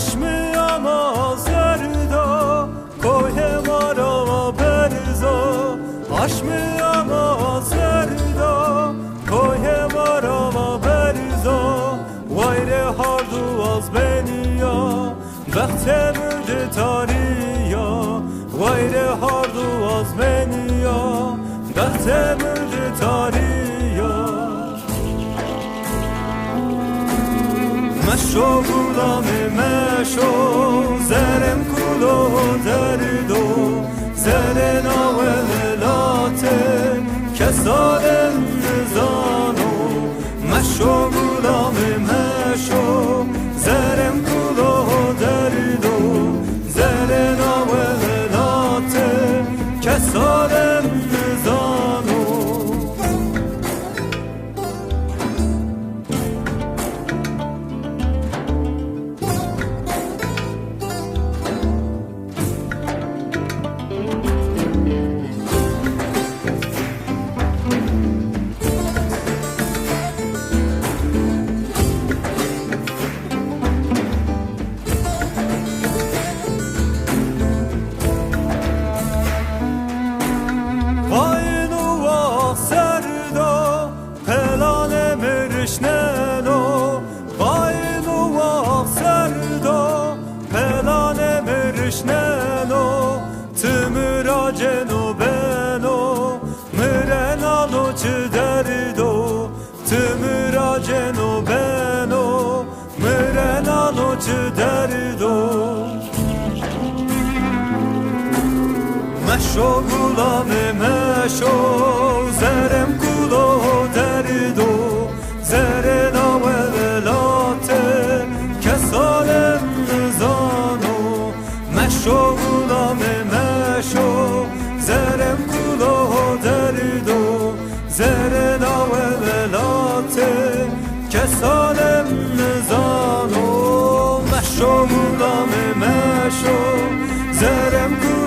چشمیم آزردا کوه مرا برزا چشمیم آزردا کوه مرا برزا ویر هردو از بنیا وقت مجد تاریا ویر هردو از بنیا وقت مجد تاریا مشو گلامه مشو زرم کلو دردو زر ناولاته کسادم نزانو مشو گلامه مشو زرم کلو دردو زر ناولاته کسادم نزانو تمراجنو بنو مرنالو چه دردو تمراجنو بنو مرنالو چه دردو مشو گلامه مشو زرم کلو دردو زر ناولاته کسالم نزانو مشو گلامه مشو زرم کلو دردو زر ناولاته کسالم نزانو مشو گلامه مشو زرم کلو